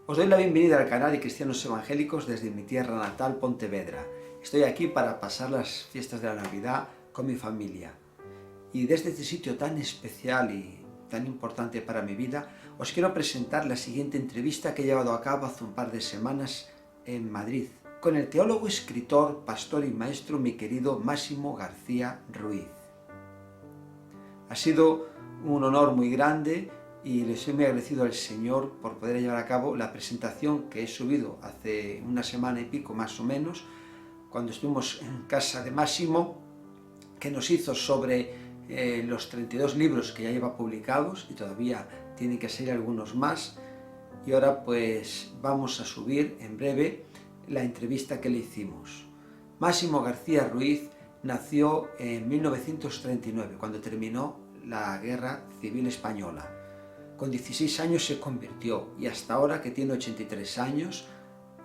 Os doy la bienvenida al canal de Cristianos Evangélicos desde mi tierra natal, Pontevedra. Estoy aquí para pasar las fiestas de la Navidad con mi familia. Y desde este sitio tan especial y tan importante para mi vida, os quiero presentar la siguiente entrevista que he llevado a cabo hace un par de semanas en Madrid, con el teólogo, escritor, pastor y maestro, mi querido Máximo García Ruiz. Ha sido un honor muy grande y les soy muy agradecido al Señor por poder llevar a cabo la presentación que he subido hace una semana y pico más o menos, cuando estuvimos en casa de Máximo, que nos hizo sobre los 32 libros que ya lleva publicados y todavía tienen que salir algunos más. Y ahora pues vamos a subir en breve la entrevista que le hicimos. Máximo García Ruiz nació en 1939, cuando terminó la Guerra Civil Española. Con 16 años se convirtió y hasta ahora, que tiene 83 años,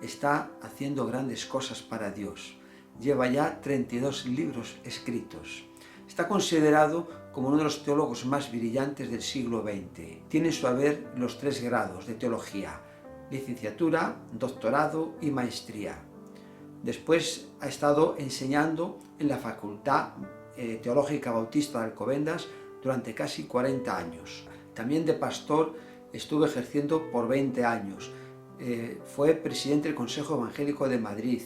está haciendo grandes cosas para Dios. Lleva ya 32 libros escritos. Está considerado como uno de los teólogos más brillantes del siglo XX. Tiene en su haber los 3 grados de teología: licenciatura, doctorado y maestría. Después ha estado enseñando en la Facultad Teológica Bautista de Alcobendas durante casi 40 años. También de pastor estuvo ejerciendo por 20 años. Fue presidente del Consejo Evangélico de Madrid.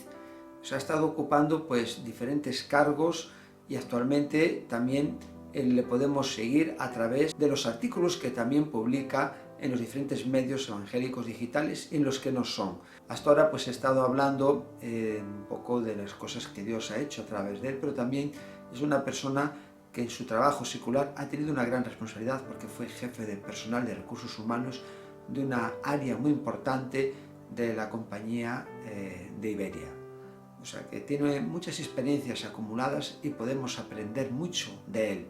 Se ha estado ocupando pues diferentes cargos y actualmente también le podemos seguir a través de los artículos que también publica en los diferentes medios evangélicos digitales en los que no son. Hasta ahora pues he estado hablando un poco de las cosas que Dios ha hecho a través de él, pero también es una persona que en su trabajo secular ha tenido una gran responsabilidad, porque fue jefe de personal de recursos humanos de una área muy importante de la compañía de Iberia. O sea que tiene muchas experiencias acumuladas y podemos aprender mucho de él.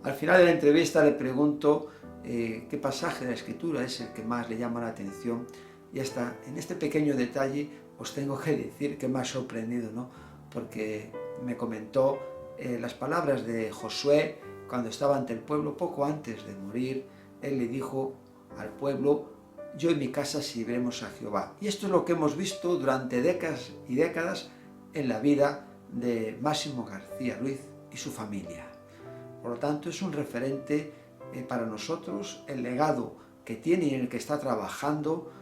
Al final de la entrevista le pregunto qué pasaje de la Escritura es el que más le llama la atención, y hasta en este pequeño detalle os tengo que decir que me ha sorprendido, ¿no? Porque me comentó las palabras de Josué cuando estaba ante el pueblo poco antes de morir. Él le dijo al pueblo: yo y mi casa serviremos a Jehová. Y esto es lo que hemos visto durante décadas y décadas en la vida de Máximo García Ruiz y su familia. Por lo tanto, es un referente para nosotros, el legado que tiene y en el que está trabajando,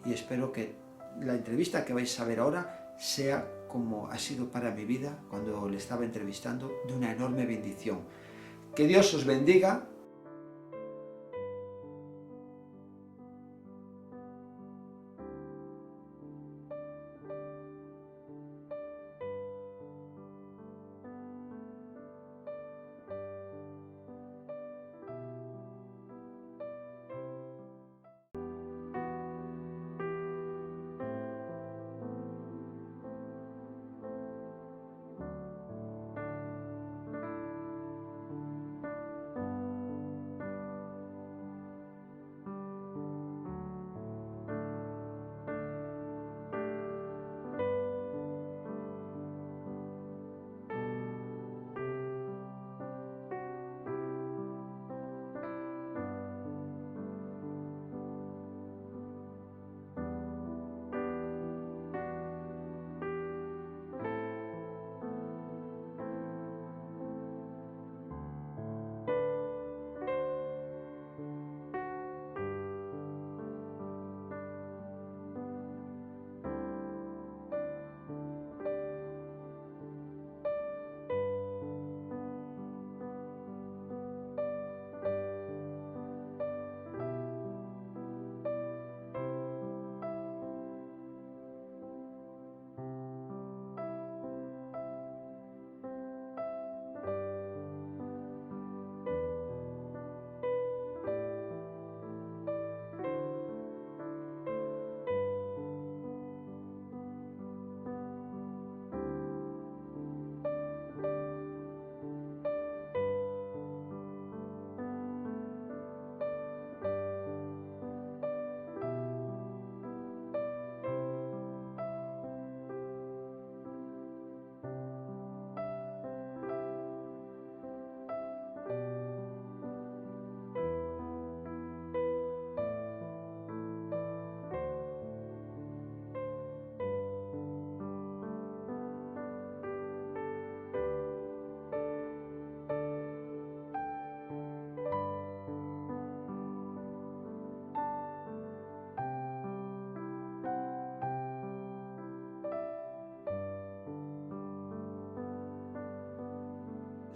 y espero que la entrevista que vais a ver ahora sea, como ha sido para mi vida cuando le estaba entrevistando, de una enorme bendición. Que Dios os bendiga.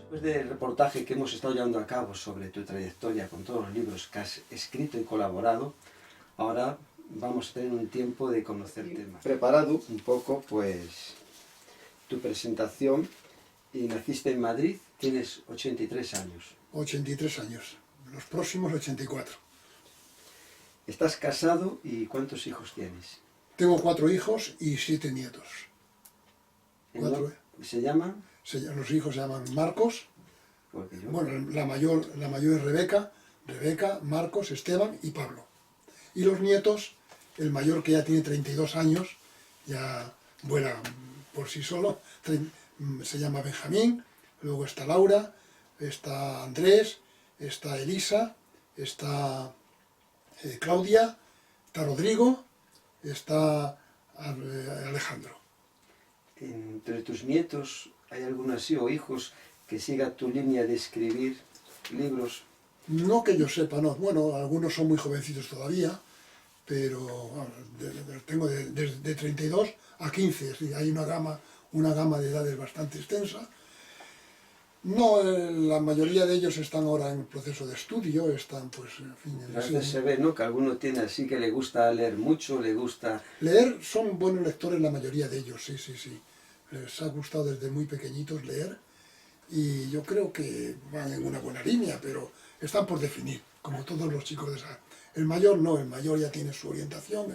Después del reportaje que hemos estado llevando a cabo sobre tu trayectoria con todos los libros que has escrito y colaborado, ahora vamos a tener un tiempo de conocerte más. Preparado un poco, pues, tu presentación, y naciste en Madrid, tienes 83 años. 83 años, los próximos 84. ¿Estás casado y cuántos hijos tienes? Tengo 4 hijos y 7 nietos. ¿Se llaman? Los hijos se llaman Marcos, Yo... bueno, la mayor es Rebeca, Marcos, Esteban y Pablo. Y los nietos, el mayor que ya tiene 32 años, ya vuela por sí solo, se llama Benjamín, luego está Laura, está Andrés, está Elisa, está Claudia, está Rodrigo, está Alejandro. ¿Entre tus nietos hay alguno así o hijos que siga tu línea de escribir libros? No que yo sepa, no. Bueno, algunos son muy jovencitos todavía, pero bueno, tengo de 32 a 15, sí, hay una gama de edades bastante extensa. No, la mayoría de ellos están ahora en proceso de estudio, están pues, en fin... A veces se ve, ¿no?, que alguno tiene así que le gusta leer mucho, le gusta... Leer, son buenos lectores la mayoría de ellos, sí, sí, sí. Les ha gustado desde muy pequeñitos leer y yo creo que van en una buena línea, pero están por definir, como todos los chicos de esa... El mayor no, el mayor ya tiene su orientación,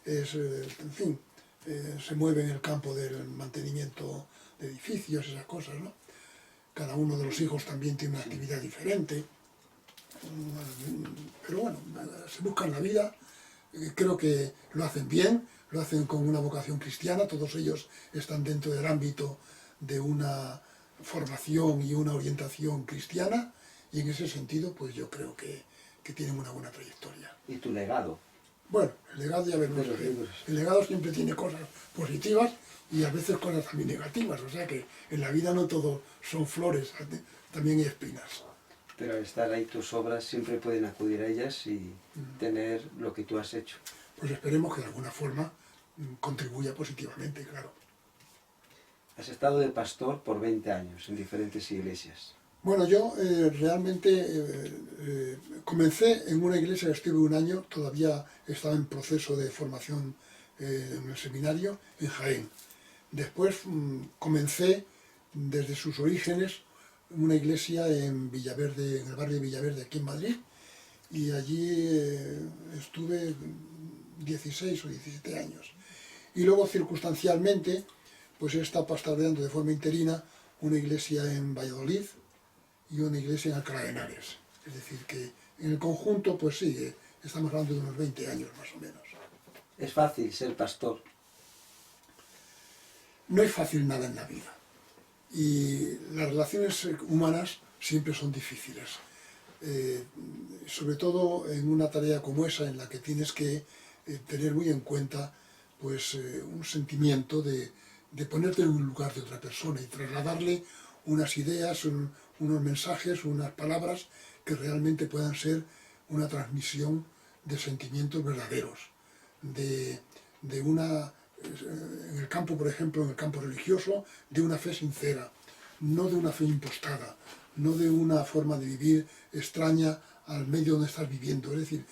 en fin, se mueve en el campo del mantenimiento de edificios, esas cosas, ¿no? Cada uno de los hijos también tiene una actividad diferente, pero bueno, se buscan la vida, creo que lo hacen bien, lo hacen con una vocación cristiana, todos ellos están dentro del ámbito de una formación y una orientación cristiana, y en ese sentido pues yo creo que tienen una buena trayectoria. ¿Y tu legado? Bueno, el legado ya veremos. El legado siempre tiene cosas positivas y a veces cosas también negativas, o sea que en la vida no todo son flores, también hay espinas. Pero al estar ahí tus obras siempre pueden acudir a ellas y tener lo que tú has hecho. Pues esperemos que de alguna forma contribuya positivamente, claro. Has estado de pastor por 20 años en diferentes iglesias. Bueno, yo realmente comencé en una iglesia, estuve un año, todavía estaba en proceso de formación en el seminario, en Jaén. Después comencé desde sus orígenes una iglesia en Villaverde, en el barrio de Villaverde, aquí en Madrid, y allí estuve 16 o 17 años. Y luego, circunstancialmente, pues he estado pastoreando de forma interina una iglesia en Valladolid y una iglesia en Alcalá de Henares. Es decir, que en el conjunto, pues sí, estamos hablando de unos 20 años más o menos. ¿Es fácil ser pastor? No es fácil nada en la vida. Y las relaciones humanas siempre son difíciles. Sobre todo en una tarea como esa, en la que tienes que tener muy en cuenta pues, un sentimiento de ponerte en un lugar de otra persona y trasladarle unas ideas, unos mensajes, unas palabras que realmente puedan ser una transmisión de sentimientos verdaderos, en el campo, por ejemplo, en el campo religioso, de una fe sincera, no de una fe impostada, no de una forma de vivir extraña al medio donde estás viviendo. Es decir,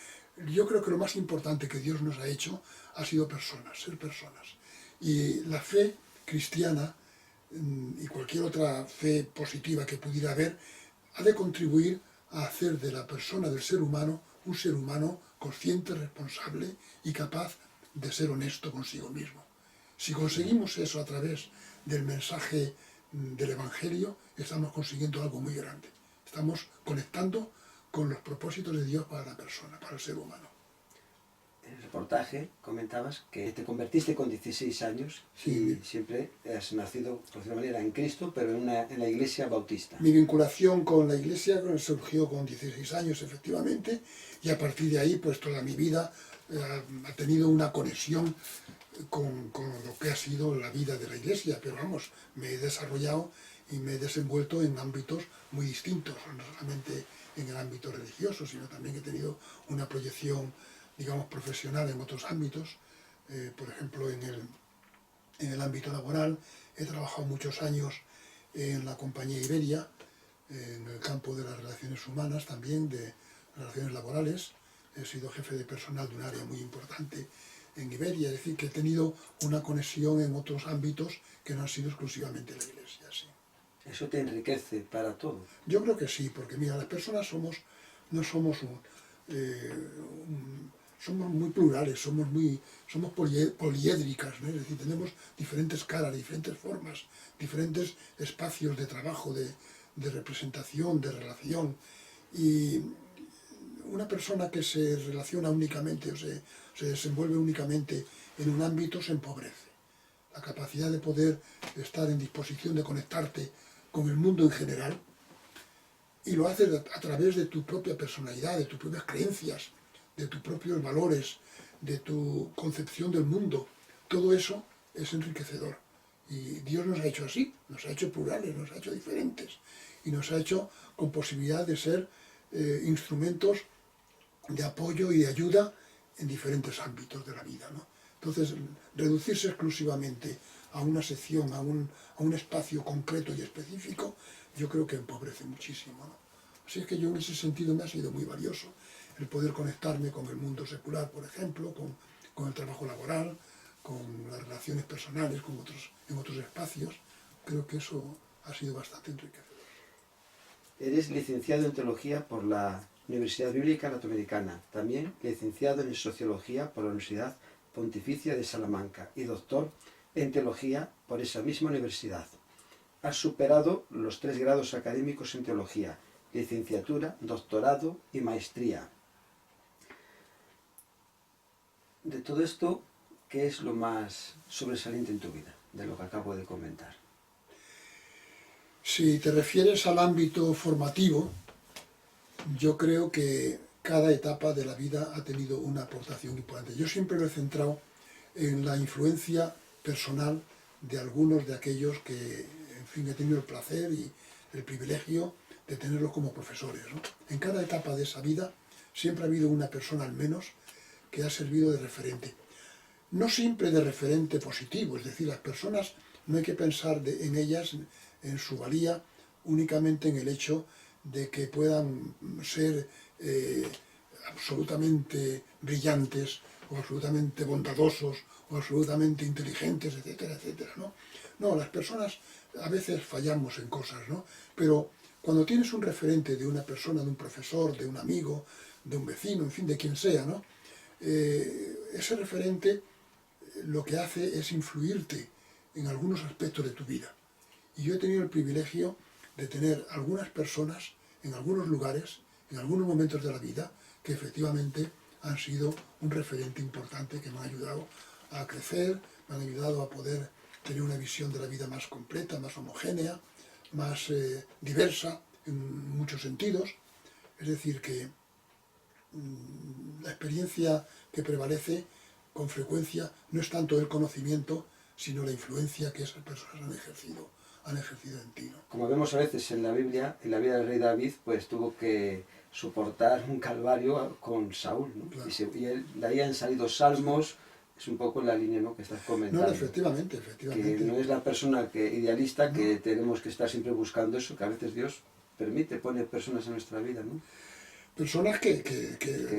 yo creo que lo más importante que Dios nos ha hecho ha sido personas, ser personas. Y la fe cristiana y cualquier otra fe positiva que pudiera haber, ha de contribuir a hacer de la persona, del ser humano, un ser humano consciente, responsable y capaz de ser honesto consigo mismo. Si conseguimos eso a través del mensaje del Evangelio, estamos consiguiendo algo muy grande. Estamos conectando con los propósitos de Dios para la persona, para el ser humano. En el reportaje comentabas que te convertiste con 16 años sí, y siempre has nacido, por decirlo de alguna manera, en Cristo, pero en la iglesia bautista. Mi vinculación con la iglesia surgió con 16 años, efectivamente, y a partir de ahí, pues toda mi vida ha tenido una conexión con lo que ha sido la vida de la iglesia, pero vamos, me he desarrollado y me he desenvuelto en ámbitos muy distintos, no solamente en el ámbito religioso, sino también he tenido una proyección, digamos, profesional en otros ámbitos. Por ejemplo, en el ámbito laboral he trabajado muchos años en la compañía Iberia, en el campo de las relaciones humanas también, de relaciones laborales. He sido jefe de personal de un área muy importante en Iberia, es decir, que he tenido una conexión en otros ámbitos que no han sido exclusivamente la Iglesia. Sí. Eso te enriquece para todo. Yo creo que sí, porque mira, las personas no somos somos muy plurales, somos poliédricas, ¿no? Es decir, tenemos diferentes caras, diferentes formas, diferentes espacios de trabajo, de representación, de relación. Y una persona que se relaciona únicamente o se desenvuelve únicamente en un ámbito se empobrece. La capacidad de poder estar en disposición de conectarte con el mundo en general, y lo haces a través de tu propia personalidad, de tus propias creencias, de tus propios valores, de tu concepción del mundo. Todo eso es enriquecedor. Y Dios nos ha hecho así, nos ha hecho plurales, nos ha hecho diferentes y nos ha hecho con posibilidad de ser instrumentos de apoyo y de ayuda en diferentes ámbitos de la vida, ¿no? Entonces, reducirse exclusivamente a una sección, a un espacio concreto y específico, yo creo que empobrece muchísimo, ¿no? Así es que yo en ese sentido me ha sido muy valioso el poder conectarme con el mundo secular, por ejemplo, con el trabajo laboral, con las relaciones personales, en otros espacios. Creo que eso ha sido bastante enriquecedor. Eres licenciado en Teología por la Universidad Bíblica Latinoamericana, también licenciado en Sociología por la Universidad Pontificia de Salamanca y doctor en Teología por esa misma universidad. Has superado los 3 grados académicos en Teología, licenciatura, doctorado y maestría. De todo esto, ¿qué es lo más sobresaliente en tu vida, de lo que acabo de comentar? Si te refieres al ámbito formativo, yo creo que cada etapa de la vida ha tenido una aportación importante. Yo siempre lo he centrado en la influencia personal de algunos de aquellos que, en fin, he tenido el placer y el privilegio de tenerlos como profesores, ¿no? En cada etapa de esa vida siempre ha habido una persona al menos que ha servido de referente. No siempre de referente positivo, es decir, las personas no hay que pensar en ellas, en su valía, únicamente en el hecho de que puedan ser absolutamente brillantes o absolutamente bondadosos o absolutamente inteligentes, etcétera, etcétera, ¿no? No, las personas a veces fallamos en cosas, ¿no? Pero cuando tienes un referente de una persona, de un profesor, de un amigo, de un vecino, en fin, de quien sea, ¿no? Ese referente lo que hace es influirte en algunos aspectos de tu vida. Y yo he tenido el privilegio de tener algunas personas en algunos lugares, en algunos momentos de la vida, que efectivamente han sido un referente importante que me han ayudado a crecer, me han ayudado a poder tener una visión de la vida más completa, más homogénea, más diversa en muchos sentidos. Es decir, que la experiencia que prevalece con frecuencia no es tanto el conocimiento, sino la influencia que esas personas han ejercido en ti, ¿no? Como vemos a veces en la Biblia, en la vida del rey David, pues tuvo que soportar un calvario con Saúl, ¿no? Claro. De ahí han salido salmos, es un poco en la línea, ¿no?, que estás comentando. No, efectivamente. Que no es la persona idealista, no, que tenemos que estar siempre buscando eso, que a veces Dios pone personas en nuestra vida, ¿no? Personas que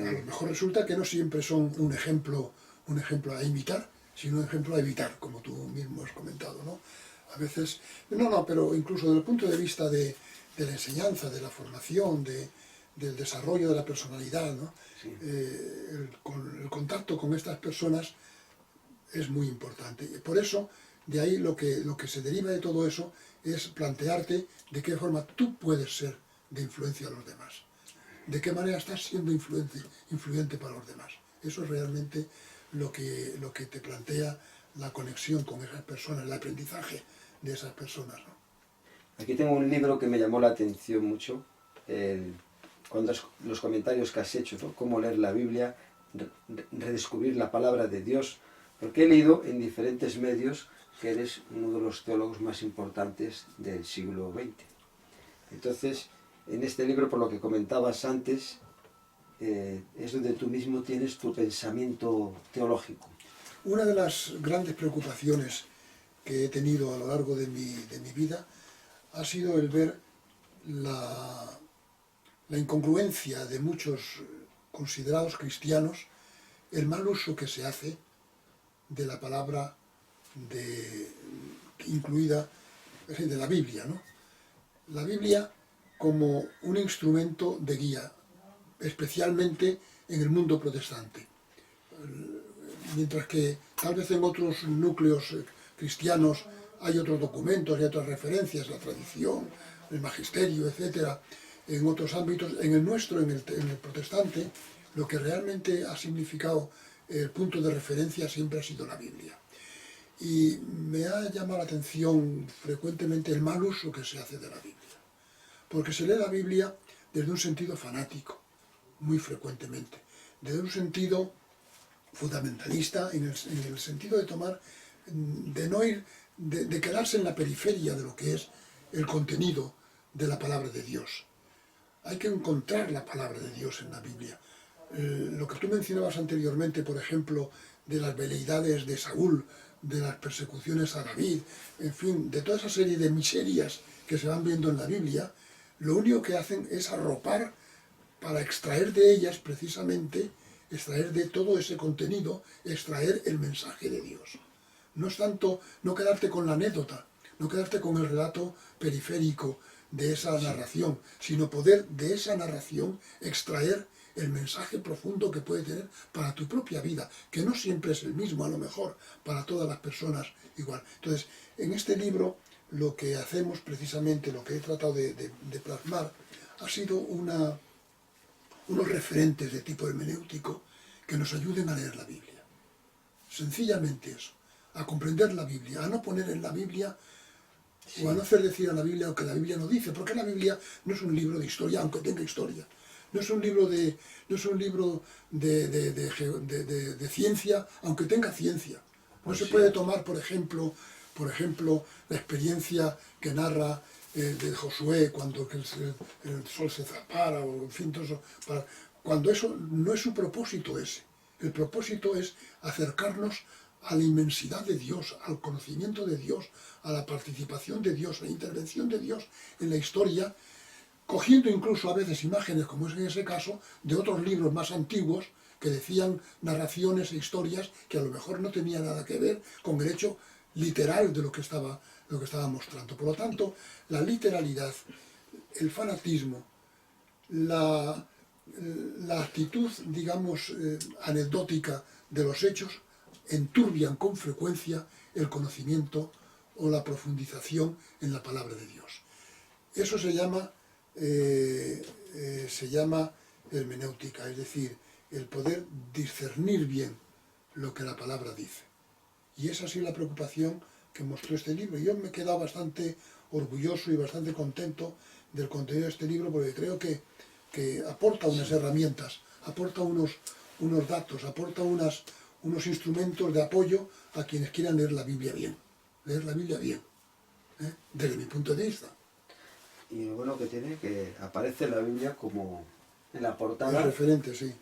a lo mejor resulta que no siempre son un ejemplo a imitar, sino un ejemplo a evitar, como tú mismo has comentado, ¿no? A veces, pero incluso desde el punto de vista de la enseñanza, de la formación, del desarrollo de la personalidad, ¿no? Sí. El contacto con estas personas es muy importante. Por eso, de ahí lo que se deriva de todo eso es plantearte de qué forma tú puedes ser de influencia a los demás. De qué manera estás siendo influyente para los demás. Eso es realmente lo que te plantea la conexión con esas personas, el aprendizaje de esas personas, ¿no? Aquí tengo un libro que me llamó la atención mucho, los comentarios que has hecho, ¿no? Cómo leer la Biblia, redescubrir la palabra de Dios, porque he leído en diferentes medios que eres uno de los teólogos más importantes del siglo XX. Entonces, en este libro, por lo que comentabas antes, es donde tú mismo tienes tu pensamiento teológico. Una de las grandes preocupaciones que he tenido a lo largo de mi vida ha sido el ver la, la incongruencia de muchos considerados cristianos, el mal uso que se hace de la palabra incluida, es decir, de la Biblia, ¿no? La Biblia como un instrumento de guía, especialmente en el mundo protestante. Mientras que tal vez en otros núcleos cristianos hay otros documentos, hay otras referencias, la tradición, el magisterio, etcétera, en otros ámbitos, en el nuestro, en el protestante, lo que realmente ha significado el punto de referencia siempre ha sido la Biblia. Y me ha llamado la atención frecuentemente el mal uso que se hace de la Biblia, porque se lee la Biblia desde un sentido fanático, muy frecuentemente, desde un sentido fundamentalista, en el sentido de tomar, de no ir, de quedarse en la periferia de lo que es el contenido de la palabra de Dios. Hay que encontrar la palabra de Dios en la Biblia. Lo que tú mencionabas anteriormente, por ejemplo, de las veleidades de Saúl, de las persecuciones a David, en fin, de toda esa serie de miserias que se van viendo en la Biblia, lo único que hacen es arropar para extraer de ellas precisamente, extraer de todo ese contenido, extraer el mensaje de Dios. No es tanto no quedarte con la anécdota, no quedarte con el relato periférico de esa narración, sino poder de esa narración extraer el mensaje profundo que puede tener para tu propia vida, que no siempre es el mismo, a lo mejor, para todas las personas igual. Entonces, en este libro, lo que hacemos precisamente, lo que he tratado de plasmar, ha sido unos referentes de tipo hermenéutico que nos ayuden a leer la Biblia. Sencillamente eso, a comprender la Biblia, a no poner en la Biblia o a no hacer decir a la Biblia lo que la Biblia no dice, porque la Biblia no es un libro de historia, aunque tenga historia. No es un libro de ciencia, aunque tenga ciencia. No se puede tomar, por ejemplo, la experiencia que narra de Josué cuando el sol se separa, o en fin, todo eso, cuando eso no es su propósito ese. El propósito es acercarnos a la inmensidad de Dios, al conocimiento de Dios, a la participación de Dios, a la intervención de Dios en la historia, cogiendo incluso a veces imágenes, como es en ese caso, de otros libros más antiguos que decían narraciones e historias que a lo mejor no tenían nada que ver con el hecho literal de lo que estaba mostrando. Por lo tanto, la literalidad, el fanatismo, la actitud, digamos, anecdótica de los hechos, enturbian con frecuencia el conocimiento o la profundización en la palabra de Dios. Eso se llama hermenéutica, es decir, el poder discernir bien lo que la palabra dice. Y esa ha sido la preocupación que mostró este libro. Yo me he quedado bastante orgulloso y bastante contento del contenido de este libro, porque creo que aporta unas herramientas, aporta unos datos, aporta unos instrumentos de apoyo a quienes quieran leer la Biblia bien. Leer la Biblia bien, desde mi punto de vista. Y lo bueno que tiene que aparece la Biblia como en la portada referente, sí,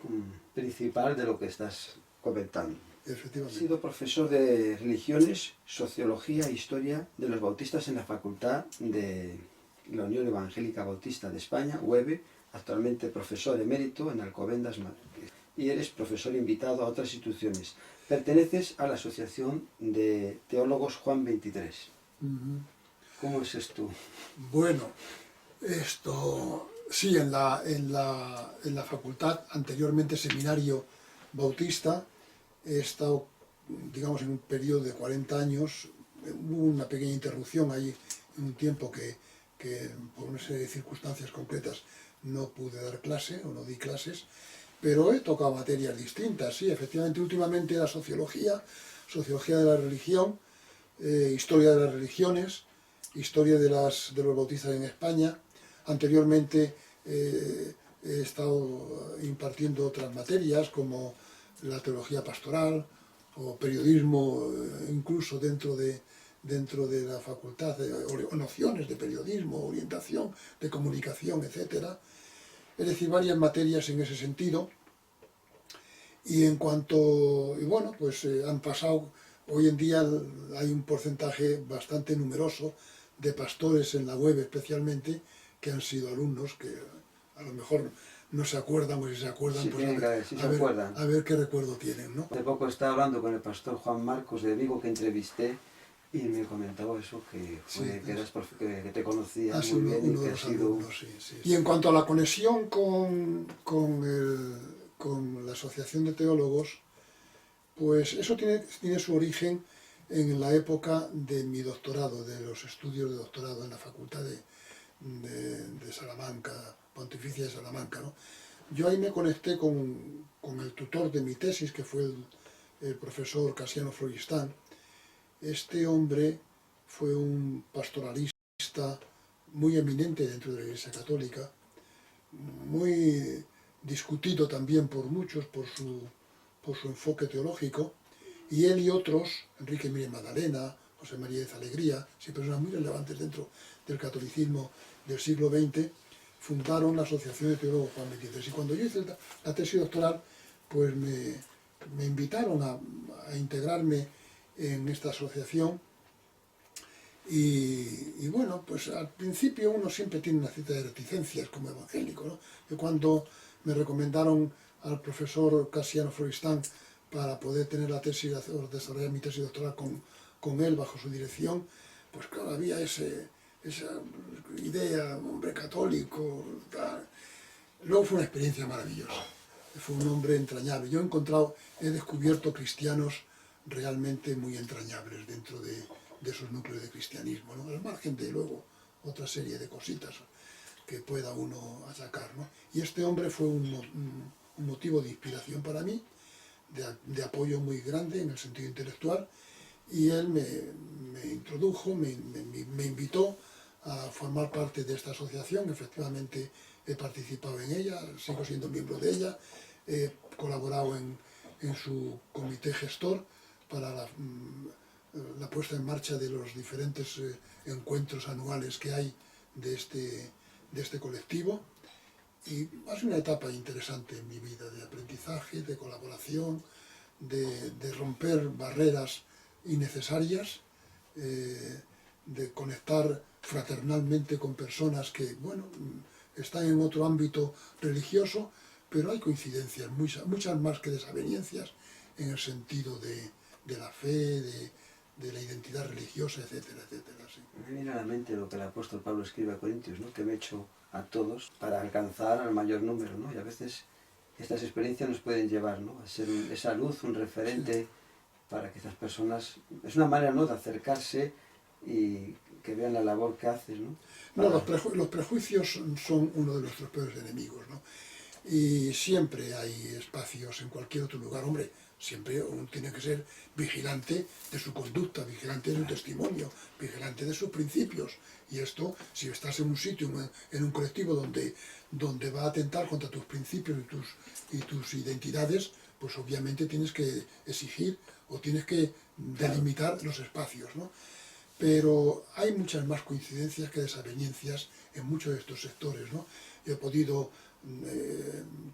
principal de lo que estás comentando. Efectivamente. Ha sido profesor de religiones, sociología e historia de los bautistas en la Facultad de la Unión Evangélica Bautista de España, UEB, actualmente profesor emérito en Alcobendas, Madrid. Y eres profesor invitado a otras instituciones. Perteneces a la Asociación de Teólogos Juan 23. ¿Cómo es esto? Bueno, esto sí, en la facultad, anteriormente seminario bautista, he estado, digamos, en un periodo de 40 años, hubo una pequeña interrupción ahí en un tiempo que por una serie de circunstancias concretas no pude dar clase o no di clases, pero he tocado materias distintas, sí, efectivamente, últimamente la sociología de la religión, historia de las religiones, historia de los bautistas en España. Anteriormente he estado impartiendo otras materias como la teología pastoral o periodismo, incluso dentro de la facultad, o nociones de periodismo, orientación, de comunicación, etc. Es decir, varias materias en ese sentido. Y bueno, pues han pasado, hoy en día hay un porcentaje bastante numeroso de pastores en la web especialmente, que han sido alumnos, que a lo mejor no se acuerdan, o si se acuerdan, Sí, pues a ver qué recuerdo tienen, ¿no? Hace poco estaba hablando con el pastor Juan Marcos de Vigo, que entrevisté, y me comentaba eso, que, que te conocía muy bien y que ha sido... Alumnos, sí. Y en cuanto a la conexión con la Asociación de Teólogos, pues eso tiene su origen en la época de mi doctorado, de los estudios de doctorado en la Facultad de Salamanca, Pontificia de Salamanca, ¿no? Yo ahí me conecté con el tutor de mi tesis, que fue el profesor Casiano Floristán. Este hombre fue un pastoralista muy eminente dentro de la Iglesia Católica, muy discutido también por muchos por su enfoque teológico, y él y otros, Enrique Mire Magdalena, José María de Alegría, sí, personas muy relevantes dentro del catolicismo del siglo XX, fundaron la Asociación de Teólogos Juan XXIII. Y cuando yo hice la tesis doctoral, pues me invitaron a integrarme en esta asociación. Y bueno, pues al principio uno siempre tiene una cierta de reticencias como evangélico, ¿no? Yo cuando me recomendaron al profesor Casiano Floristán para poder tener la tesis, desarrollar mi tesis doctoral con él bajo su dirección, pues claro, había esa idea, hombre católico, tal. Luego fue una experiencia maravillosa, fue un hombre entrañable. Yo he descubierto cristianos realmente muy entrañables dentro de esos núcleos de cristianismo, ¿no? Al margen de luego otra serie de cositas que pueda uno achacar, ¿no? Y este hombre fue un motivo de inspiración para mí, de apoyo muy grande en el sentido intelectual, y él me introdujo, me invitó a formar parte de esta asociación. Efectivamente he participado en ella, sigo siendo miembro de ella, he colaborado en su comité gestor para la puesta en marcha de los diferentes encuentros anuales que hay de este colectivo, y ha sido una etapa interesante en mi vida, de aprendizaje, de colaboración, de romper barreras innecesarias, de conectar fraternalmente con personas que, bueno, están en otro ámbito religioso, pero hay coincidencias, muchas más que desavenencias, en el sentido de la fe, de la identidad religiosa, etcétera, etcétera. Sí. Me viene a la mente lo que el apóstol Pablo escribe a Corintios, ¿no? Que me he hecho a todos para alcanzar al mayor número, ¿no? Y a veces estas experiencias nos pueden llevar, ¿no? A ser esa luz, un referente, sí, para que estas personas... Es una manera, ¿no?, de acercarse y que vean la labor que haces, ¿no? No, los prejuicios son uno de nuestros peores enemigos, ¿no? Y siempre hay espacios en cualquier otro lugar, hombre, siempre uno tiene que ser vigilante de su conducta, vigilante de su testimonio, vigilante de sus principios. Y esto, si estás en un sitio, en un colectivo donde va a atentar contra tus principios y tus identidades, pues obviamente tienes que exigir o tienes que delimitar los espacios, ¿no? Pero hay muchas más coincidencias que desavenencias en muchos de estos sectores, ¿no? Yo he podido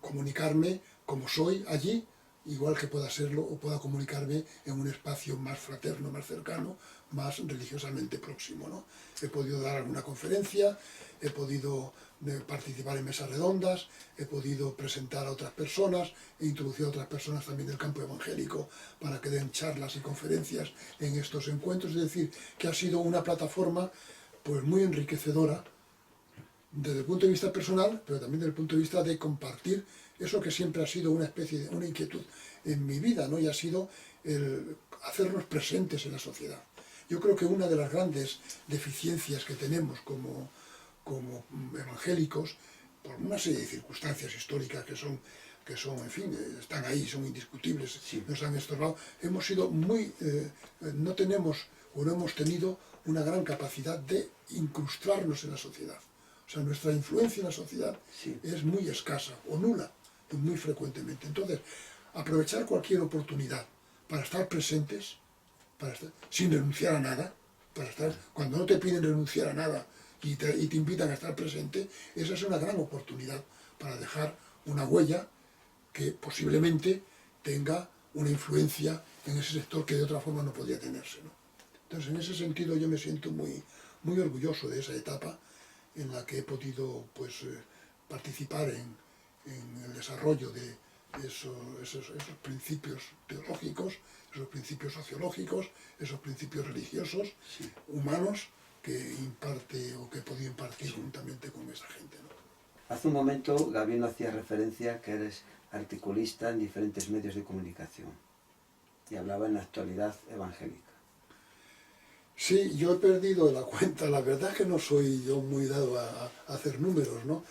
comunicarme como soy allí, igual que pueda serlo o pueda comunicarme en un espacio más fraterno, más cercano, más religiosamente próximo, ¿no? He podido dar alguna conferencia, he podido participar en mesas redondas, he podido presentar a otras personas, he introducido a otras personas también del campo evangélico para que den charlas y conferencias en estos encuentros. Es decir, que ha sido una plataforma pues muy enriquecedora desde el punto de vista personal, pero también desde el punto de vista de compartir eso que siempre ha sido una especie de una inquietud en mi vida, ¿no? Y ha sido el hacernos presentes en la sociedad. Yo creo que una de las grandes deficiencias que tenemos como evangélicos, por una serie de circunstancias históricas que son, en fin, están ahí, son indiscutibles, sí, nos han estorbado, hemos sido no tenemos o no hemos tenido una gran capacidad de incrustarnos en la sociedad. O sea, nuestra influencia en la sociedad, sí, es muy escasa o nula, muy frecuentemente. Entonces, aprovechar cualquier oportunidad para estar presentes, sin renunciar a nada, cuando no te piden renunciar a nada y te invitan a estar presente, esa es una gran oportunidad para dejar una huella que posiblemente tenga una influencia en ese sector que de otra forma no podría tenerse, ¿no? Entonces, en ese sentido yo me siento muy, muy orgulloso de esa etapa, en la que he podido pues, participar en el desarrollo de esos principios teológicos, esos principios sociológicos, esos principios religiosos, Sí. humanos, que imparte o que he podido impartir juntamente con esa gente, ¿no? Hace un momento Gabino hacía referencia que eres articulista en diferentes medios de comunicación y hablaba en la actualidad evangélica. Sí, yo he perdido la cuenta, la verdad es que no soy yo muy dado a hacer números, ¿no?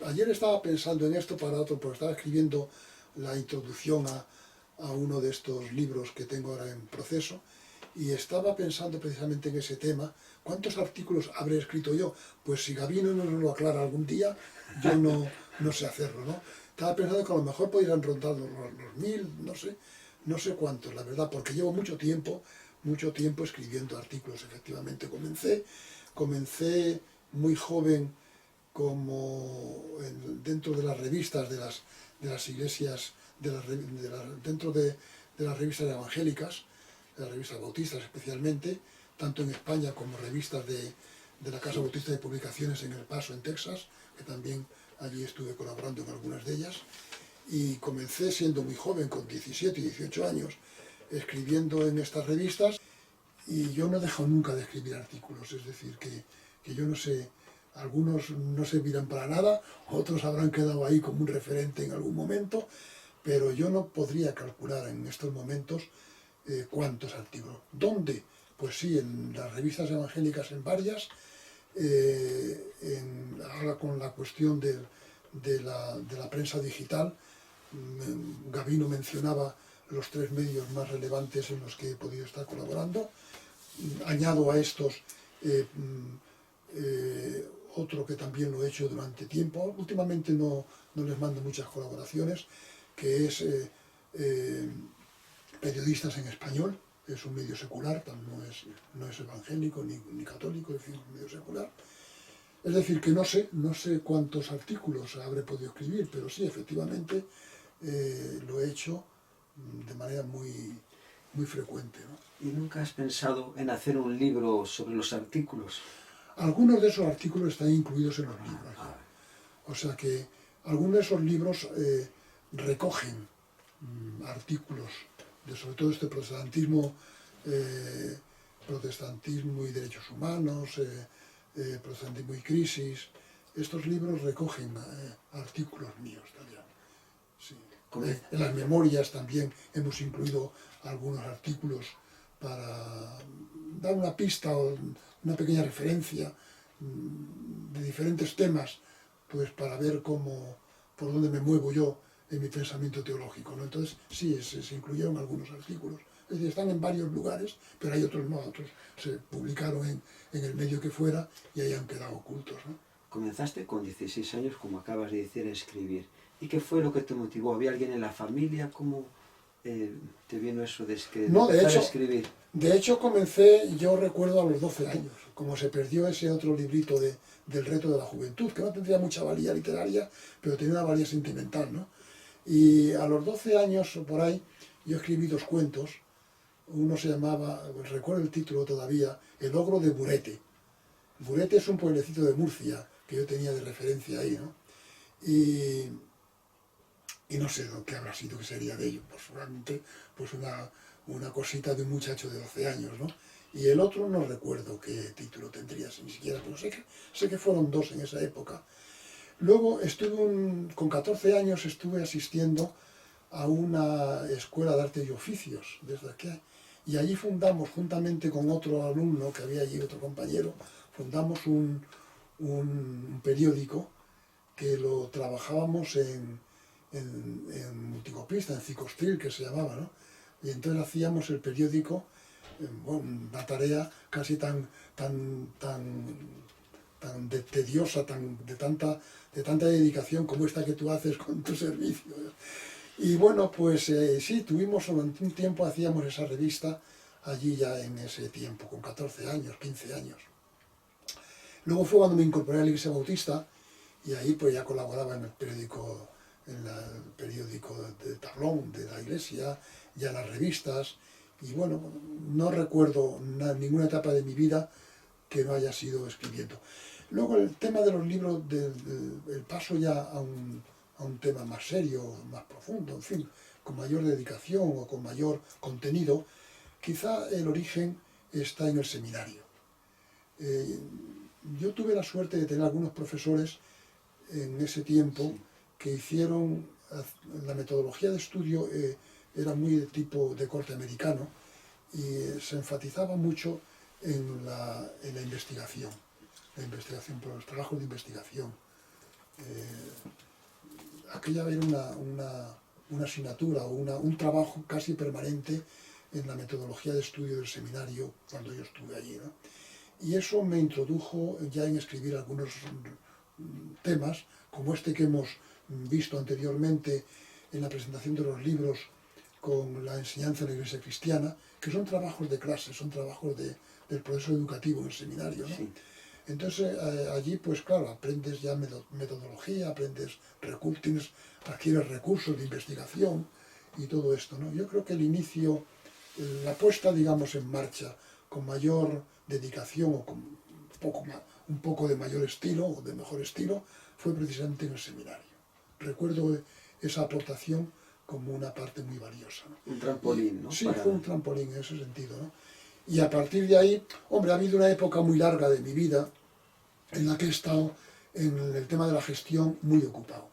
Ayer estaba pensando en esto para otro, porque estaba escribiendo la introducción a uno de estos libros que tengo ahora en proceso, y estaba pensando precisamente en ese tema. ¿Cuántos artículos habré escrito yo? Pues si Gabino no nos lo aclara algún día, yo no sé hacerlo, ¿no? Estaba pensando que a lo mejor podrían rondar los 1000, no sé cuántos, la verdad, porque llevo mucho tiempo escribiendo artículos. Efectivamente, comencé muy joven dentro de las revistas de las iglesias, dentro de las revistas evangélicas, de las revistas bautistas especialmente, tanto en España como revistas de la Casa Bautista de Publicaciones en El Paso, en Texas, que también allí estuve colaborando en algunas de ellas, y comencé siendo muy joven, con 17 y 18 años, escribiendo en estas revistas, y yo no he dejado nunca de escribir artículos, es decir, que yo no sé, algunos no servirán para nada, otros habrán quedado ahí como un referente en algún momento, pero yo no podría calcular en estos momentos cuántos artículos. ¿Dónde? Pues sí, en las revistas evangélicas, en varias, ahora con la cuestión de la prensa digital, Gabino mencionaba los 3 medios más relevantes en los que he podido estar colaborando. Añado a estos otro que también lo he hecho durante tiempo. Últimamente no les mando muchas colaboraciones, que es Periodistas en Español. Es un medio secular, no es evangélico ni católico, es un medio secular. Es decir, que no sé cuántos artículos habré podido escribir, pero sí, efectivamente, lo he hecho de manera muy frecuente, ¿no? ¿Y nunca has pensado en hacer un libro sobre los artículos? Algunos de esos artículos están incluidos en los libros. O sea que algunos de esos libros recogen artículos sobre todo este protestantismo y derechos humanos, protestantismo y crisis. Estos libros recogen artículos míos también. Sí. En las memorias también hemos incluido algunos artículos para dar una pista o una pequeña referencia de diferentes temas, pues para ver por dónde me muevo yo en mi pensamiento teológico, ¿no? Entonces sí, se incluyeron algunos artículos. Es decir, están en varios lugares, pero hay otros no, otros se publicaron en el medio que fuera y ahí han quedado ocultos, ¿no? Comenzaste con 16 años, como acabas de decir, a escribir. ¿Y qué fue lo que te motivó? ¿Había alguien en la familia? ¿Cómo te vino eso de empezar a escribir? De hecho, comencé, yo recuerdo, a los 12 años, como se perdió ese otro librito del reto de la juventud, que no tendría mucha valía literaria, pero tenía una valía sentimental, ¿no? Y a los 12 años, por ahí, yo escribí 2 cuentos. Uno se llamaba, recuerdo el título todavía, El ogro de Burete. Burete es un pueblecito de Murcia, que yo tenía de referencia ahí, ¿no? Y no sé lo que habrá sido, que sería de ello. Pues seguramente pues una cosita de un muchacho de 12 años, ¿no? Y el otro no recuerdo qué título tendría, ni siquiera, pero sé que fueron 2 en esa época. Luego con 14 años estuve asistiendo a una escuela de arte y oficios, desde aquí, y allí fundamos, juntamente con otro alumno que había allí, otro compañero, fundamos un periódico que lo trabajábamos en multicopista, en Cicostril, que se llamaba, ¿no? Y entonces hacíamos el periódico, una tarea casi tan tediosa, de tanta dedicación como esta que tú haces con tu servicio. Y bueno, pues sí, tuvimos durante un tiempo, hacíamos esa revista allí ya en ese tiempo, con 14 años, 15 años. Luego fue cuando me incorporé a la Iglesia Bautista y ahí pues ya colaboraba en el periódico de tablón de la Iglesia, ya las revistas, y bueno, no recuerdo ninguna etapa de mi vida que no haya sido escribiendo. Luego el tema de los libros, el paso ya a un tema más serio, más profundo, en fin, con mayor dedicación o con mayor contenido, quizá el origen está en el seminario. Yo tuve la suerte de tener algunos profesores en ese tiempo que hicieron, la metodología de estudio era muy de tipo de corte americano y se enfatizaba mucho en la investigación, por los trabajos de investigación. Aquella era una asignatura o un trabajo casi permanente en la metodología de estudio del seminario cuando yo estuve allí, ¿no? Y eso me introdujo ya en escribir algunos temas, como este que hemos visto anteriormente en la presentación de los libros con la enseñanza de la Iglesia cristiana, que son trabajos de clase, son trabajos del proceso educativo en el seminario, ¿no? Sí. Entonces allí, pues claro, aprendes ya metodología, aprendes recursos, adquieres recursos de investigación y todo esto, ¿no? Yo creo que el inicio, la puesta, digamos, en marcha con mayor dedicación o con un poco de mayor estilo o de mejor estilo, fue precisamente en el seminario. Recuerdo esa aportación como una parte muy valiosa, ¿no? Un trampolín, ¿no? Sí, fue un trampolín en ese sentido, ¿no? Y a partir de ahí, hombre, ha habido una época muy larga de mi vida en la que he estado en el tema de la gestión muy ocupado,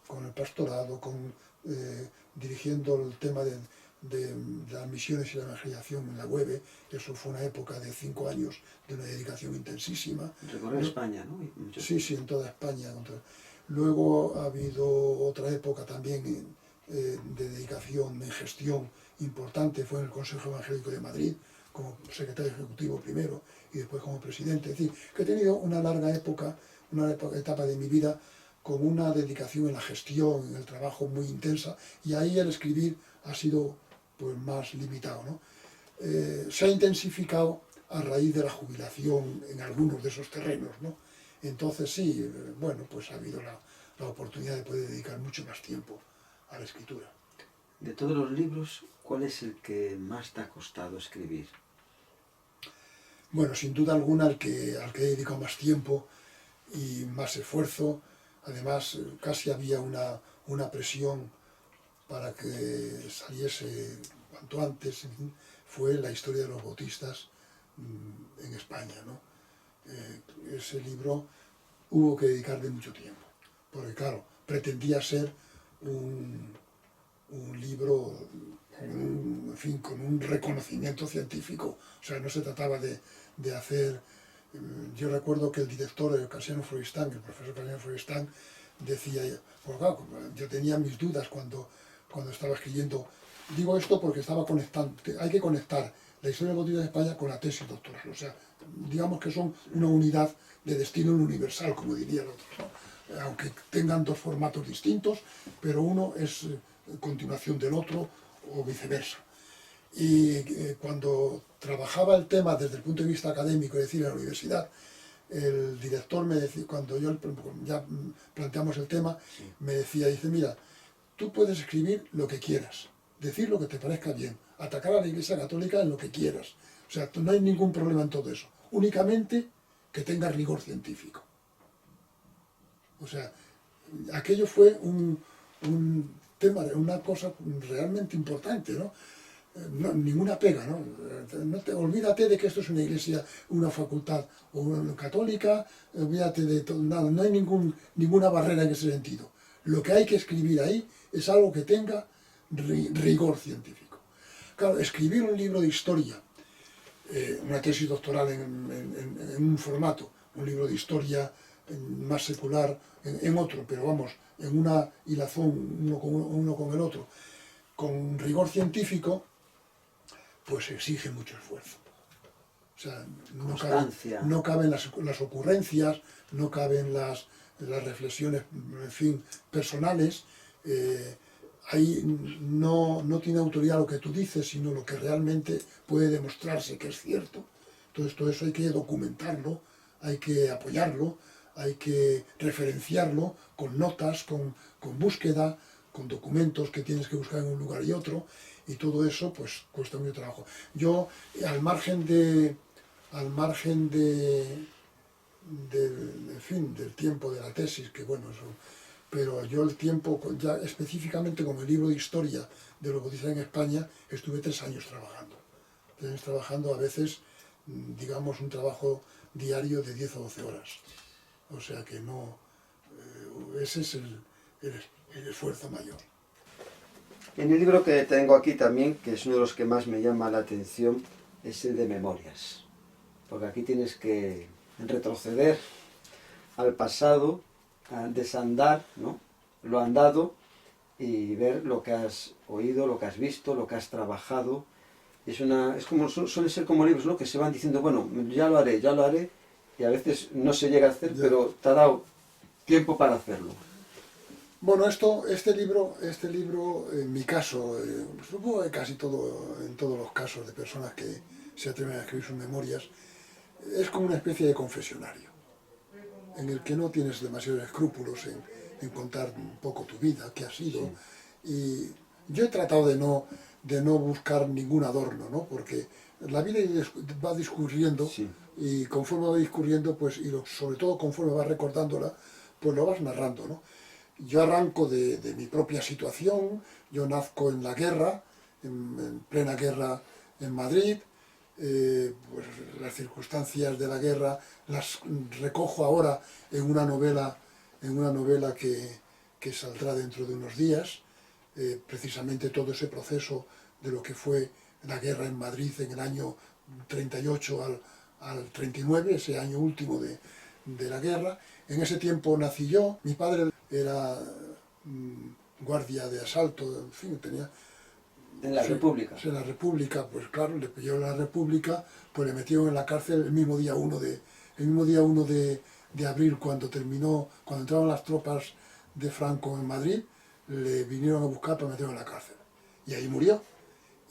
con el pastorado, dirigiendo el tema de las misiones y la evangelización en la UEB. Eso fue una época de 5 años de una dedicación intensísima. Recorrió España, ¿no? Sí, sí, en toda España. Luego ha habido otra época también de dedicación en gestión importante, fue en el Consejo Evangélico de Madrid, como secretario ejecutivo primero y después como presidente. Es decir, que he tenido una larga época, etapa de mi vida con una dedicación en la gestión, en el trabajo muy intensa, y ahí el escribir ha sido pues más limitado, ¿no? Se ha intensificado a raíz de la jubilación en algunos de esos terrenos, ¿no? Entonces sí, bueno, pues ha habido la oportunidad de poder dedicar mucho más tiempo a la escritura. De todos los libros, ¿cuál es el que más te ha costado escribir? Bueno, sin duda alguna al que he dedicado más tiempo y más esfuerzo. Además, casi había una presión para que saliese cuanto antes. Fue la historia de los bautistas en España, ¿no? Ese libro hubo que dedicarle mucho tiempo, porque claro, pretendía ser un libro en fin, con un reconocimiento científico. O sea, no se trataba de hacer... Yo recuerdo que el director, Casiano Florestan, el profesor Casiano Florestan, decía, pues claro, yo tenía mis dudas cuando estaba escribiendo. Digo esto porque estaba conectando, hay que conectar la historia del bautismo de España con la tesis doctoral. O sea, digamos que son una unidad de destino universal, como diría el otro, ¿no? Aunque tengan dos formatos distintos, pero uno es continuación del otro o viceversa. Y cuando trabajaba el tema desde el punto de vista académico, es decir, en la universidad, el director me decía, cuando ya planteamos el tema, me decía, dice, mira, tú puedes escribir lo que quieras, decir lo que te parezca bien, atacar a la Iglesia Católica en lo que quieras. O sea, no hay ningún problema en todo eso, únicamente que tenga rigor científico. O sea, aquello fue un tema, una cosa realmente importante, ¿no? No, ninguna pega, ¿no? Olvídate de que esto es una iglesia, una facultad o una católica, olvídate de todo, nada, no hay ninguna barrera en ese sentido. Lo que hay que escribir ahí es algo que tenga rigor científico. Claro, escribir un libro de historia, una tesis doctoral en un formato, un libro de historia más secular en otro, pero vamos, en una hilazón uno con el otro, con rigor científico, pues exige mucho esfuerzo. O sea, no caben las ocurrencias, no caben las reflexiones, en fin, personales. Ahí no tiene autoridad lo que tú dices, sino lo que realmente puede demostrarse que es cierto. Entonces todo eso hay que documentarlo, hay que apoyarlo, hay que referenciarlo con notas, con búsqueda, con documentos que tienes que buscar en un lugar y otro, y todo eso pues cuesta mucho trabajo. Yo, al margen de en fin, del tiempo de la tesis, que bueno, eso, pero yo el tiempo, ya específicamente con el libro de historia de los budistas en España, estuve 3 años trabajando. 3 años trabajando, a veces, digamos, un trabajo diario de 10 o 12 horas. O sea que no, ese es el esfuerzo mayor. En el libro que tengo aquí también, que es uno de los que más me llama la atención, es el de Memorias. Porque aquí tienes que retroceder al pasado, a desandar, ¿no?, lo andado, y ver lo que has oído, lo que has visto, lo que has trabajado. Suelen ser como libros, ¿no?, que se van diciendo, bueno, ya lo haré, y a veces no se llega a hacer, pero te ha dado tiempo para hacerlo. Bueno, este libro, en mi caso, supongo que casi en todos los casos de personas que se atreven a escribir sus memorias, es como una especie de confesionario, en el que no tienes demasiados escrúpulos en contar un poco tu vida, qué ha sido. Sí. Y yo he tratado de no buscar ningún adorno, ¿no? Porque la vida va discurriendo, sí, y conforme va discurriendo, pues, sobre todo conforme vas recordándola, pues lo vas narrando, ¿no? Yo arranco de mi propia situación. Yo nazco en la guerra, en plena guerra en Madrid. Pues las circunstancias de la guerra las recojo ahora en una novela que saldrá dentro de unos días, precisamente todo ese proceso de lo que fue la guerra en Madrid en el año 38 al 39, ese año último de la guerra. En ese tiempo nací yo. Mi padre era guardia de asalto, en fin, tenía... ¿En la República? En la República, pues claro, le pilló en la República, pues le metieron en la cárcel el mismo día 1 de abril, cuando entraron las tropas de Franco en Madrid, le vinieron a buscar para meterlo en la cárcel. Y ahí murió.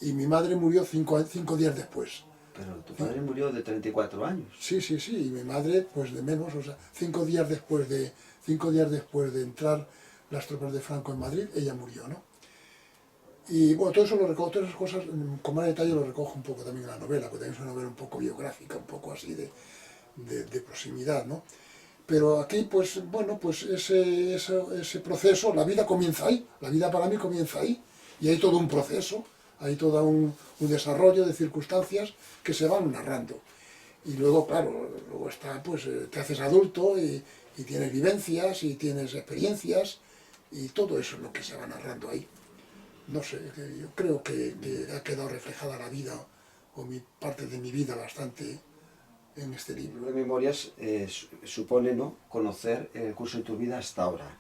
Y mi madre murió 5 días después. Pero tu padre murió de 34 años. Sí, y mi madre, pues de menos, o sea, 5 días después de entrar las tropas de Franco en Madrid, ella murió, ¿no? Y bueno, todo eso lo recojo, todas esas cosas con más detalle lo recojo un poco también en la novela, porque también es una novela un poco biográfica, un poco así de proximidad, ¿no? Pero aquí, pues, bueno, pues ese proceso, la vida comienza ahí, la vida para mí comienza ahí, y hay todo un proceso, hay todo un desarrollo de circunstancias que se van narrando. Y luego, claro, luego está, pues, te haces adulto y tienes vivencias y tienes experiencias, y todo eso es lo que se va narrando ahí. No sé, yo creo que ha quedado reflejada la vida, o parte de mi vida bastante, en este libro. De Memorias supone, ¿no?, conocer el curso de tu vida hasta ahora.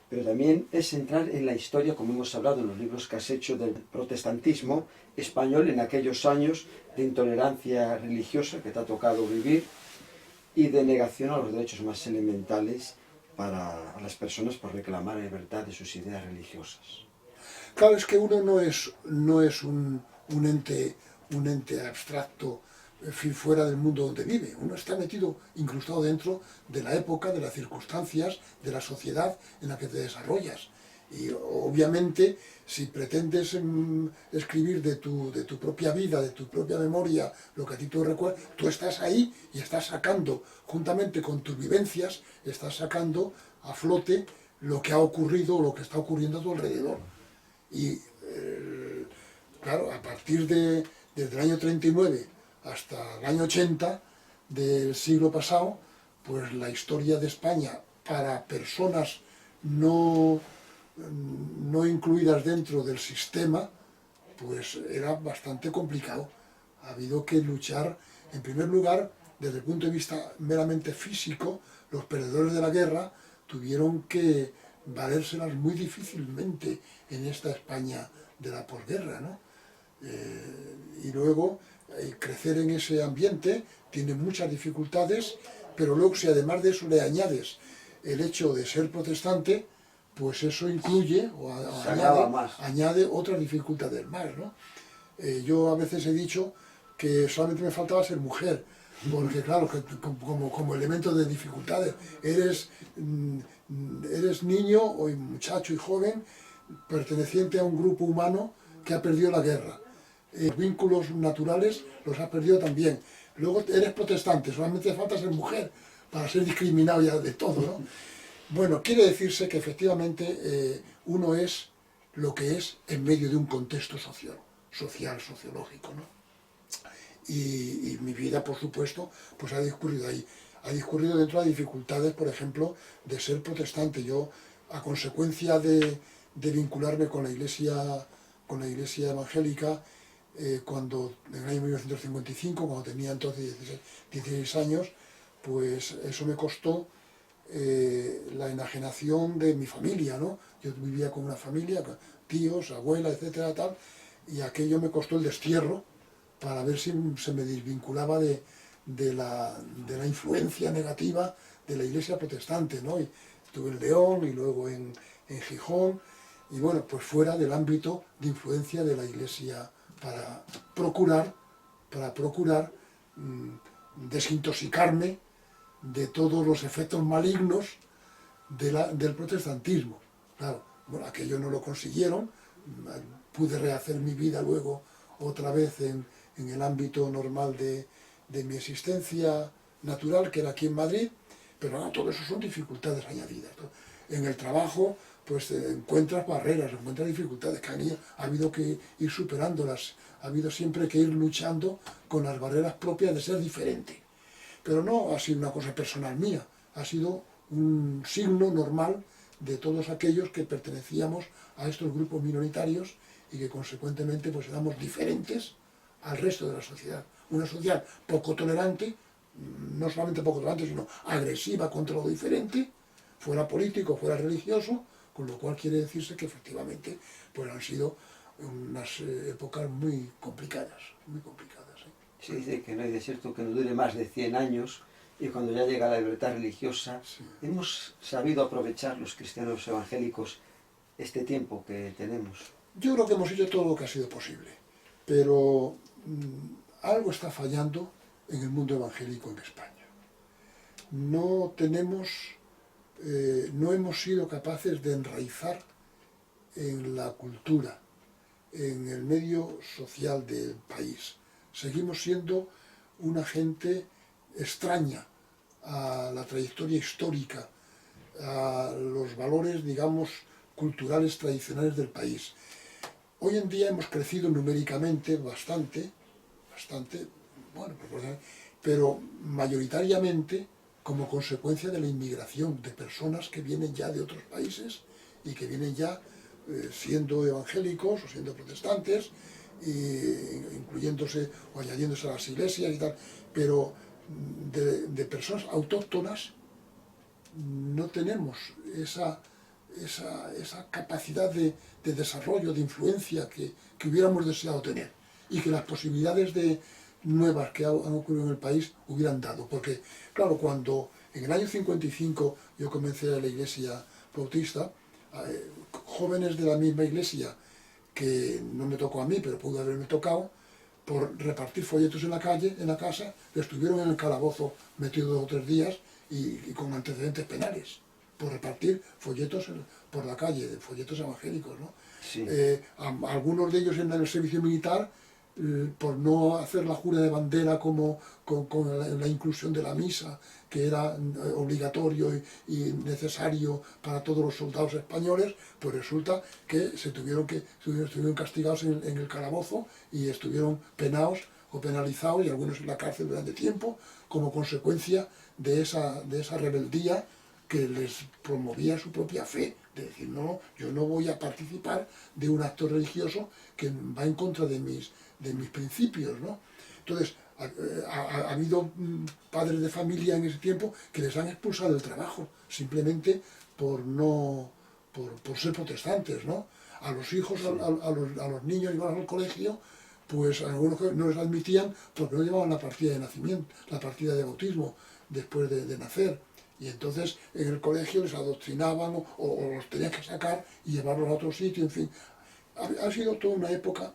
Pero también es entrar en la historia, como hemos hablado en los libros que has hecho, del protestantismo español en aquellos años de intolerancia religiosa que te ha tocado vivir y de negación a los derechos más elementales para las personas por reclamar la libertad de sus ideas religiosas. Claro, es que uno no es un ente abstracto fuera del mundo donde vive. Uno está metido, incrustado dentro de la época, de las circunstancias, de la sociedad en la que te desarrollas. Y obviamente, si pretendes escribir de tu propia vida, de tu propia memoria, lo que a ti te recuerda, tú estás ahí y estás sacando, juntamente con tus vivencias, estás sacando a flote lo que ha ocurrido o lo que está ocurriendo a tu alrededor. Y claro, a partir desde el año 39 hasta el año 80 del siglo pasado, pues la historia de España para personas no incluidas dentro del sistema, pues era bastante complicado. Ha habido que luchar, en primer lugar, desde el punto de vista meramente físico. Los perdedores de la guerra tuvieron que valérselas muy difícilmente en esta España de la posguerra, ¿no? Y luego crecer en ese ambiente tiene muchas dificultades, pero luego si además de eso le añades el hecho de ser protestante, pues eso incluye o añade otras dificultades más, ¿no? Yo a veces he dicho que solamente me faltaba ser mujer, porque claro, que como elemento de dificultades, eres niño o muchacho y joven perteneciente a un grupo humano que ha perdido la guerra. Los vínculos naturales los ha perdido también. Luego eres protestante, solamente te falta ser mujer, para ser discriminado ya de todo, ¿no? Bueno, quiere decirse que efectivamente uno es lo que es en medio de un contexto social, sociológico, ¿no? Y mi vida, por supuesto, pues ha discurrido ahí. Ha discurrido dentro de las dificultades, por ejemplo, de ser protestante. Yo, a consecuencia de vincularme con la iglesia evangélica, cuando en el año 1955, cuando tenía entonces 16 años, pues eso me costó la enajenación de mi familia, ¿no? Yo vivía con una familia, con tíos, abuela, etcétera, tal, y aquello me costó el destierro para ver si se me desvinculaba de la influencia negativa de la iglesia protestante, ¿no? Y estuve en León y luego en Gijón, y bueno, pues fuera del ámbito de influencia de la iglesia para procurar desintoxicarme de todos los efectos malignos del protestantismo. Claro, bueno, aquello no lo consiguieron, pude rehacer mi vida luego otra vez en el ámbito normal de mi existencia natural, que era aquí en Madrid, pero no, todo eso son dificultades añadidas, ¿no? En el trabajo, pues encuentras barreras, encuentras dificultades que ha habido que ir superándolas, ha habido siempre que ir luchando con las barreras propias de ser diferente. Pero no ha sido una cosa personal mía, ha sido un signo normal de todos aquellos que pertenecíamos a estos grupos minoritarios y que consecuentemente pues éramos diferentes al resto de la sociedad. Una sociedad poco tolerante, no solamente poco tolerante, sino agresiva contra lo diferente, fuera político, fuera religioso, con lo cual quiere decirse que efectivamente pues han sido unas épocas muy complicadas, muy complicadas. Se dice que no hay desierto que no dure más de 100 años y cuando ya llega la libertad religiosa, sí. ¿Hemos sabido aprovechar los cristianos evangélicos este tiempo que tenemos? Yo creo que hemos hecho todo lo que ha sido posible, pero algo está fallando en el mundo evangélico en España. No hemos sido capaces de enraizar en la cultura, en el medio social del país. Seguimos siendo una gente extraña a la trayectoria histórica, a los valores, digamos, culturales tradicionales del país. Hoy en día hemos crecido numéricamente bastante, bueno, pero mayoritariamente como consecuencia de la inmigración de personas que vienen ya de otros países y que vienen ya siendo evangélicos o siendo protestantes, incluyéndose o añadiéndose a las iglesias y tal, pero de personas autóctonas no tenemos esa capacidad de desarrollo, de influencia que hubiéramos deseado tener y que las posibilidades nuevas que han ocurrido en el país hubieran dado. Porque, claro, cuando en el año 55 yo comencé a la iglesia bautista, jóvenes de la misma iglesia, que no me tocó a mí, pero pudo haberme tocado, por repartir folletos en la calle, en la casa, estuvieron en el calabozo metidos 2 o 3 días y con antecedentes penales, por repartir folletos por la calle, folletos evangélicos, ¿no? Sí. Algunos de ellos en el servicio militar, por no hacer la jura de bandera con la inclusión de la misa, que era obligatorio y necesario para todos los soldados españoles, pues resulta que estuvieron castigados en el calabozo y estuvieron penados o penalizados y algunos en la cárcel durante tiempo como consecuencia de esa rebeldía que les promovía su propia fe, de decir, no, yo no voy a participar de un acto religioso que va en contra de mis principios, ¿no? Entonces, ha habido padres de familia en ese tiempo que les han expulsado del trabajo, simplemente por ser protestantes, ¿no? A los hijos, sí. a los niños iban al colegio, pues algunos no les admitían porque no llevaban la partida de nacimiento, la partida de bautismo después de nacer. Y entonces en el colegio les adoctrinaban o los tenían que sacar y llevarlos a otro sitio, en fin. Ha sido toda una época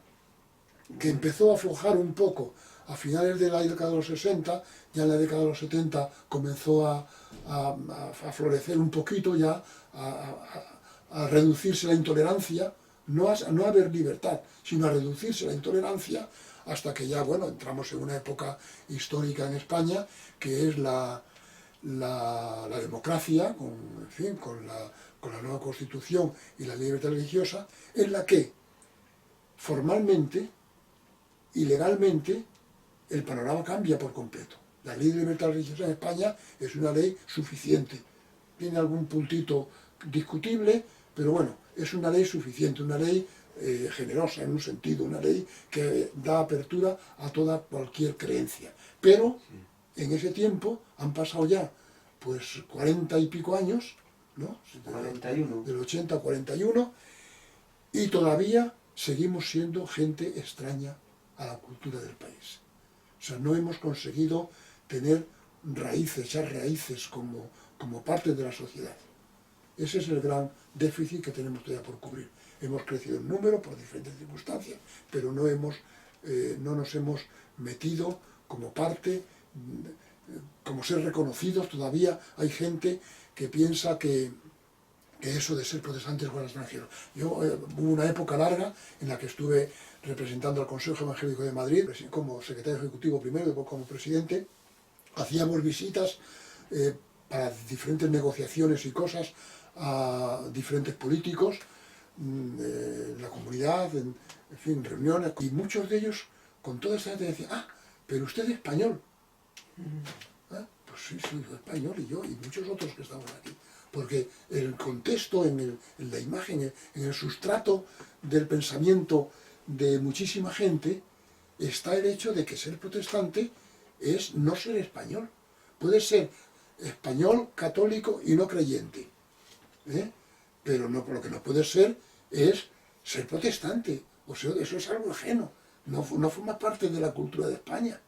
que empezó a aflojar un poco a finales de la década de los 60, ya en la década de los 70 comenzó a florecer un poquito ya, a reducirse la intolerancia, no a haber libertad, sino a reducirse la intolerancia, hasta que ya, bueno, entramos en una época histórica en España, que es la la democracia, en fin, con la nueva Constitución y la ley de libertad religiosa, en la que formalmente y legalmente el panorama cambia por completo. La ley de libertad religiosa en España es una ley suficiente. Tiene algún puntito discutible, pero bueno, es una ley suficiente, una ley generosa en un sentido, una ley que da apertura a toda cualquier creencia. Pero en ese tiempo han pasado ya pues 40 y pico años, ¿no? 41. Del 80 a 41, y todavía seguimos siendo gente extraña a la cultura del país. O sea, no hemos conseguido tener raíces, echar raíces como parte de la sociedad. Ese es el gran déficit que tenemos todavía por cubrir. Hemos crecido en número por diferentes circunstancias, pero no nos hemos metido como parte, como ser reconocidos. Todavía hay gente que piensa que eso de ser protestante es para el extranjero. Hubo una época larga en la que estuve representando al Consejo Evangélico de Madrid, como secretario ejecutivo primero, después como presidente. Hacíamos visitas para diferentes negociaciones y cosas a diferentes políticos, la comunidad, en fin, reuniones, y muchos de ellos con toda esa gente decían, pero usted es español. Pues sí, soy español, y yo, y muchos otros que estamos aquí. Porque en el contexto, en la imagen, en el sustrato del pensamiento de muchísima gente, está el hecho de que ser protestante es no ser español. Puede ser español, católico y no creyente. Pero no, lo que no puede ser es ser protestante. O sea, eso es algo ajeno. No forma parte de la cultura de España.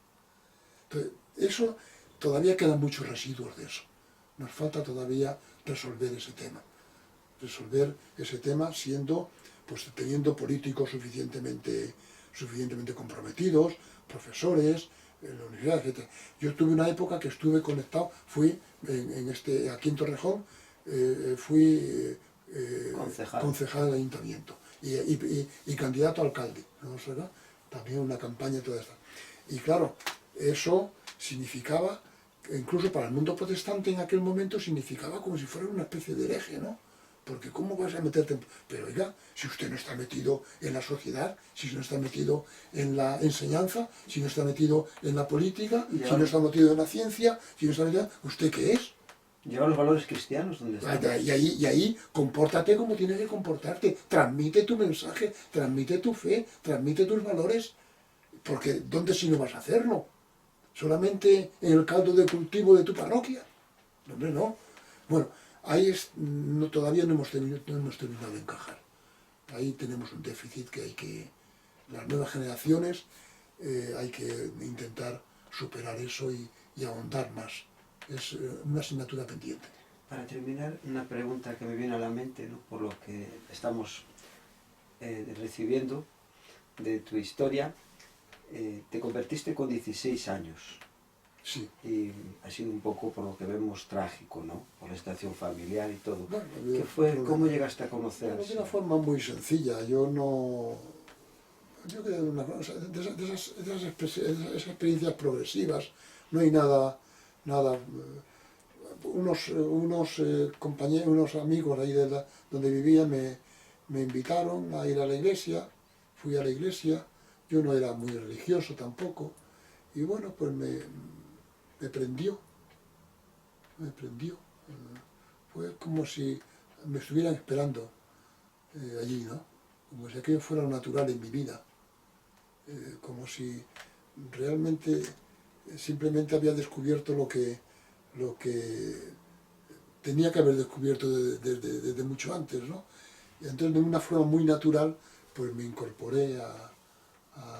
Entonces, eso todavía quedan muchos residuos de eso. Nos falta todavía resolver ese tema. Resolver ese tema teniendo políticos suficientemente comprometidos, profesores, en la universidad, etc. Yo tuve una época que estuve conectado, fui aquí en Torrejón, fui concejal del ayuntamiento y candidato a alcalde, ¿no? También una campaña toda esta. Y claro, eso significaba, incluso para el mundo protestante en aquel momento, significaba como si fuera una especie de hereje, ¿no? Porque ¿cómo vas a meterte en...? Pero oiga, si usted no está metido en la sociedad, si no está metido en la enseñanza, si no está metido en la política, si no está metido en la ciencia, si no está metido... ¿Usted qué es? Lleva los valores cristianos donde están. Y ahí compórtate como tienes que comportarte. Transmite tu mensaje, transmite tu fe, transmite tus valores. Porque ¿dónde si no vas a hacerlo? ¿Solamente en el caldo de cultivo de tu parroquia? Hombre, no. Bueno, ahí todavía no hemos terminado de encajar. Ahí tenemos un déficit las nuevas generaciones, hay que intentar superar eso y ahondar más. Es una asignatura pendiente. Para terminar, una pregunta que me viene a la mente, ¿no? Por lo que estamos recibiendo de tu historia. Te convertiste con 16 años. Sí. Y ha sido un poco, por lo que vemos, trágico, ¿no? Por la situación familiar y todo. Bueno, ¿Qué fue? ¿Cómo llegaste a conocer? De una forma muy sencilla. Yo creo que de esas experiencias progresivas no hay nada unos compañeros, unos amigos ahí donde vivía me invitaron a ir a la iglesia. Fui a la iglesia. Yo no era muy religioso tampoco, y bueno, pues me prendió. Fue como si me estuvieran esperando allí, ¿no? Como si aquello fuera lo natural en mi vida, como si realmente simplemente había descubierto lo que tenía que haber descubierto desde mucho antes, ¿no? Y entonces de una forma muy natural, pues me incorporé a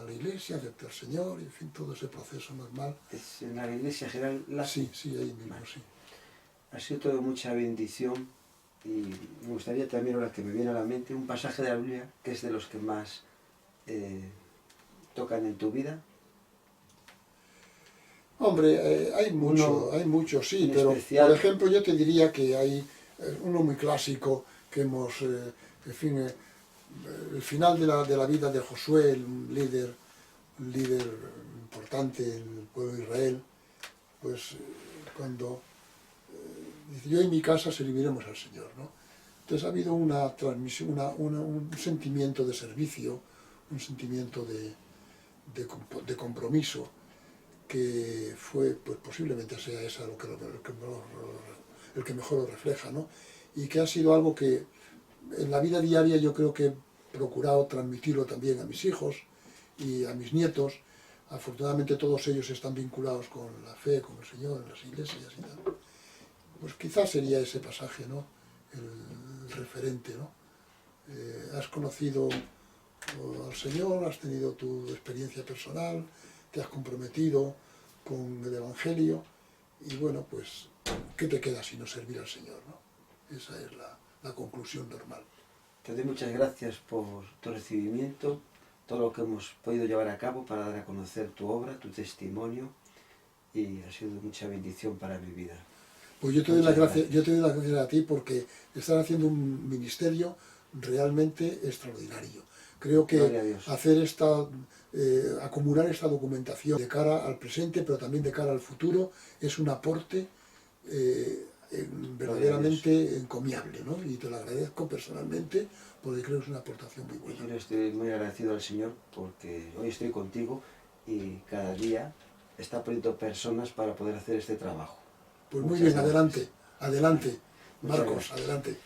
la iglesia, acepté al Señor, y en fin, todo ese proceso normal. ¿Es en la iglesia general? Sí, ahí mismo, vale. Sí. Ha sido todo mucha bendición, y me gustaría también, ahora que me viene a la mente, un pasaje de la Biblia que es de los que más tocan en tu vida. Hombre, hay mucho, sí, pero especial. Por ejemplo yo te diría que hay uno muy clásico que hemos, en fin, el final de la vida de Josué, un líder importante en el pueblo de Israel, pues cuando Dice, yo y mi casa serviremos al Señor, ¿no? Entonces ha habido una transmisión, un sentimiento de servicio, un sentimiento de compromiso, que fue, pues posiblemente sea esa el que mejor lo refleja, ¿no? Y que ha sido algo que en la vida diaria yo creo que he procurado transmitirlo también a mis hijos y a mis nietos. Afortunadamente todos ellos están vinculados con la fe, con el Señor, en las iglesias y tal. Pues quizás sería ese pasaje, ¿no? El referente, ¿no? Has conocido al Señor, has tenido tu experiencia personal, te has comprometido con el Evangelio y bueno, pues, ¿qué te queda sino servir al Señor, ¿no? Esa es la conclusión normal. Te doy muchas gracias por tu recibimiento, todo lo que hemos podido llevar a cabo para dar a conocer tu obra, tu testimonio, y ha sido mucha bendición para mi vida. Pues yo te doy las gracias a ti porque estás haciendo un ministerio realmente extraordinario. Creo que hacer acumular esta documentación de cara al presente, pero también de cara al futuro, es un aporte verdaderamente encomiable, ¿no? Y te lo agradezco personalmente porque creo que es una aportación muy buena. Yo estoy muy agradecido al Señor porque hoy estoy contigo y cada día está poniendo personas para poder hacer este trabajo. Pues muy bien, adelante, adelante, Marcos, adelante.